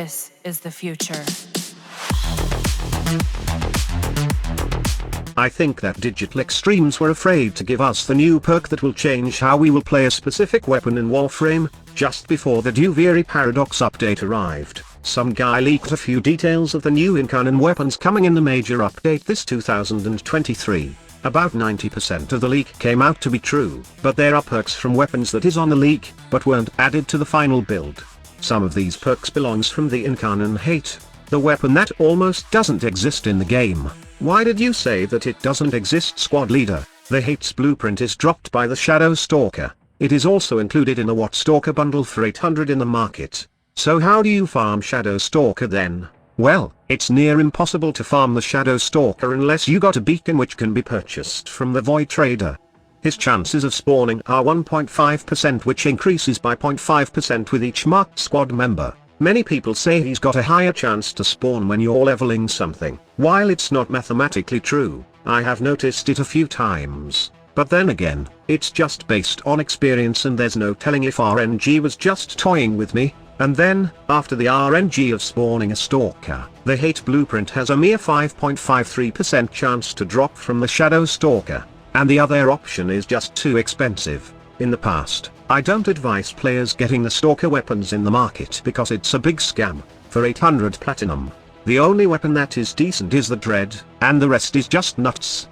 This is the future. I think that Digital Extremes were afraid to give us the new perk that will change how we will play a specific weapon in Warframe. Just before the Duviri Paradox update arrived, some guy leaked a few details of the new Incarnon weapons coming in the major update this 2023. About 90% of the leak came out to be true, but there are perks from weapons that is on the leak, but weren't added to the final build. Some of these perks belongs from the Incarnon Hate, the weapon that almost doesn't exist in the game. Why did you say that it doesn't exist, Squad Leader? The Hate's blueprint is dropped by the Shadow Stalker. It is also included in the What Stalker bundle for 800 in the market. So how do you farm Shadow Stalker then? Well, it's near impossible to farm the Shadow Stalker unless you got a beacon which can be purchased from the Void Trader. His chances of spawning are 1.5%, which increases by 0.5% with each marked squad member. Many people say he's got a higher chance to spawn when you're leveling something. While it's not mathematically true, I have noticed it a few times. But then again, it's just based on experience and there's no telling if RNG was just toying with me. And then, after the RNG of spawning a Stalker, the Hate blueprint has a mere 5.53% chance to drop from the Shadow Stalker, and the other option is just too expensive. In the past, I don't advise players getting the Stalker weapons in the market because it's a big scam. For 800 platinum, the only weapon that is decent is the Dread, and the rest is just nuts.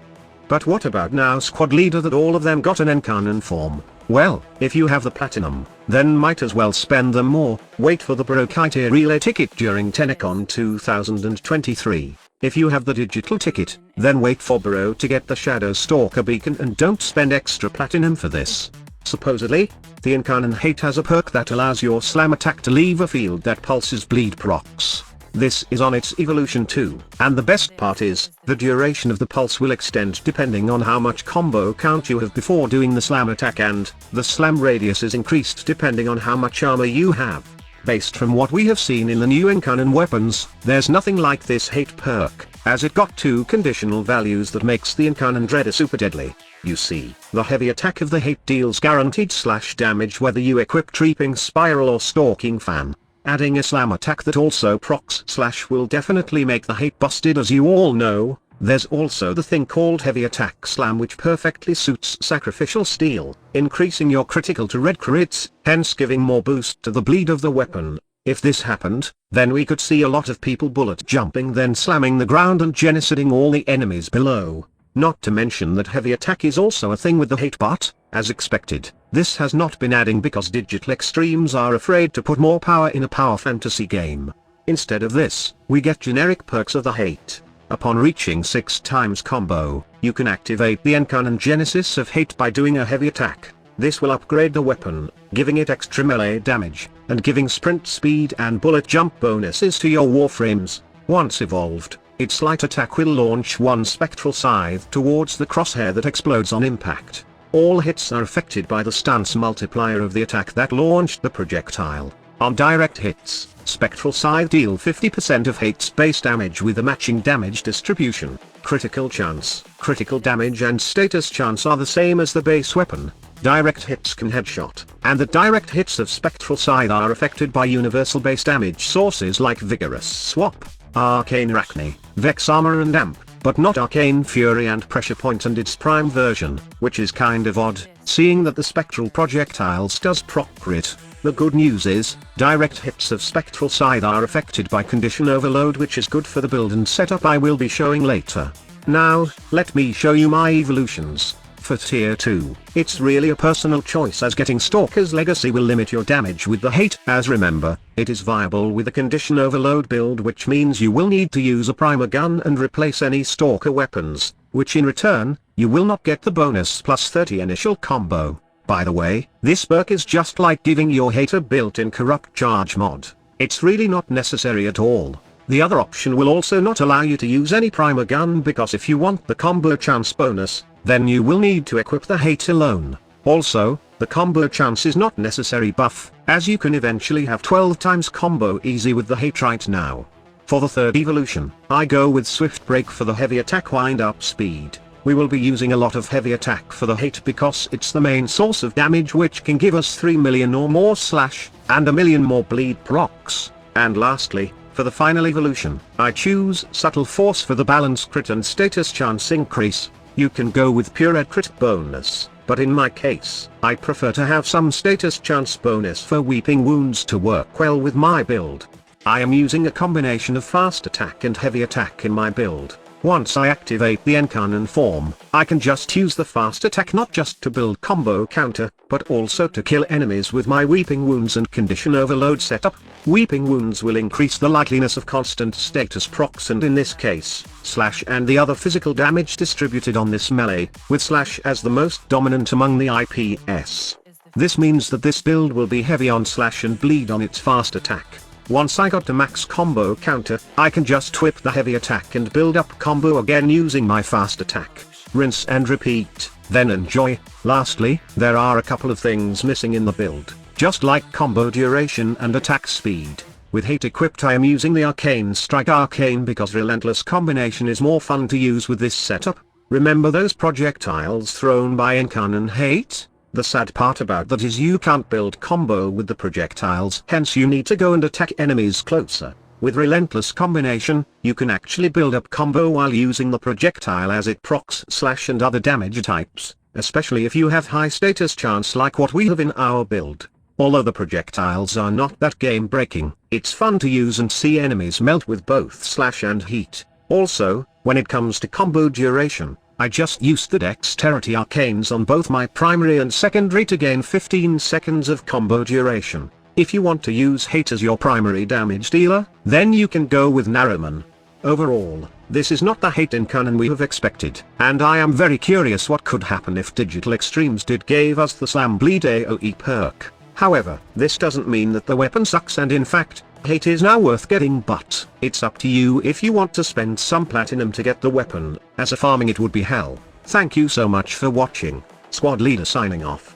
But what about now, Squad Leader, that all of them got an Incarnon form? Well, if you have the platinum, then might as well spend them more. Wait for the Brokite relay ticket during TennoCon 2023. If you have the digital ticket, then wait for Bro to get the Shadow Stalker beacon and don't spend extra platinum for this. Supposedly, the Incarnon Hate has a perk that allows your slam attack to leave a field that pulses bleed procs. This is on its evolution too, and the best part is, the duration of the pulse will extend depending on how much combo count you have before doing the slam attack, and the slam radius is increased depending on how much armor you have. Based from what we have seen in the new Incarnon weapons, there's nothing like this Hate perk, as it got two conditional values that makes the Incarnon Dread super deadly. You see, the heavy attack of the Hate deals guaranteed slash damage whether you equip Treeping Spiral or Stalking Fan. Adding a slam attack that also procs slash will definitely make the Hate busted, as you all know. There's also the thing called heavy attack slam, which perfectly suits sacrificial steel, increasing your critical to red crits, hence giving more boost to the bleed of the weapon. If this happened, then we could see a lot of people bullet jumping then slamming the ground and genociding all the enemies below. Not to mention that heavy attack is also a thing with the Hate, but, as expected, this has not been adding because Digital Extremes are afraid to put more power in a power fantasy game. Instead of this, we get generic perks of the Hate. Upon reaching 6 times combo, you can activate the Incarnon Genesis of Hate by doing a heavy attack. This will upgrade the weapon, giving it extra melee damage, and giving sprint speed and bullet jump bonuses to your Warframes. Once evolved, its light attack will launch one spectral scythe towards the crosshair that explodes on impact. All hits are affected by the stance multiplier of the attack that launched the projectile. On direct hits, Spectral Scythe deal 50% of Hate's base damage with a matching damage distribution. Critical chance, critical damage and status chance are the same as the base weapon. Direct hits can headshot, and the direct hits of Spectral Scythe are affected by universal base damage sources like Vigorous Swap, Arcane Arachne, Vex Armor and Amp, but not Arcane Fury and Pressure Point and its prime version, which is kind of odd, seeing that the Spectral projectiles does proc crit. The good news is, direct hits of Spectral Scythe are affected by condition overload, which is good for the build and setup I will be showing later. Now, let me show you my evolutions. For tier 2, it's really a personal choice, as getting Stalker's Legacy will limit your damage with the Hate, as remember, it is viable with a condition overload build, which means you will need to use a primer gun and replace any Stalker weapons, which in return, you will not get the bonus plus 30 initial combo. By the way, this perk is just like giving your Hate a built-in corrupt charge mod. It's really not necessary at all. The other option will also not allow you to use any primer gun, because if you want the combo chance bonus, then you will need to equip the Hate alone. Also, the combo chance is not necessary buff, as you can eventually have 12 times combo easy with the Hate right now. For the third evolution, I go with Swift Break for the heavy attack wind up speed. We will be using a lot of heavy attack for the Hate because it's the main source of damage, which can give us 3 million or more slash, and a million more bleed procs. And lastly, for the final evolution, I choose Subtle Force for the balance crit and status chance increase. You can go with pure red crit bonus, but in my case, I prefer to have some status chance bonus for Weeping Wounds to work well with my build. I am using a combination of fast attack and heavy attack in my build. Once I activate the Incarnon form, I can just use the fast attack not just to build combo counter, but also to kill enemies with my Weeping Wounds and condition overload setup. Weeping Wounds will increase the likeliness of constant status procs and in this case, slash and the other physical damage distributed on this melee, with slash as the most dominant among the IPS. This means that this build will be heavy on slash and bleed on its fast attack. Once I got to max combo counter, I can just whip the heavy attack and build up combo again using my fast attack. Rinse and repeat, then enjoy. Lastly, there are a couple of things missing in the build, just like combo duration and attack speed. With hate equipped I am using the Arcane Strike Arcane because Relentless combination is more fun to use with this setup. Remember those projectiles thrown by Incarnon hate? The sad part about that is you can't build combo with the projectiles, hence you need to go and attack enemies closer. With Relentless combination, you can actually build up combo while using the projectile as it procs slash and other damage types, especially if you have high status chance like what we have in our build. Although the projectiles are not that game breaking, it's fun to use and see enemies melt with both slash and heat. Also, when it comes to combo duration, I just used the Dexterity Arcanes on both my primary and secondary to gain 15 seconds of combo duration. If you want to use hate as your primary damage dealer, then you can go with Narrowman. Overall, this is not the hate Incarnon we have expected, and I am very curious what could happen if Digital Extremes gave us the Slam Bleed AoE perk. However, this doesn't mean that the weapon sucks, and in fact, hate is now worth getting, but it's up to you if you want to spend some platinum to get the weapon, as a farming it would be hell. Thank you so much for watching. Squad Leader signing off.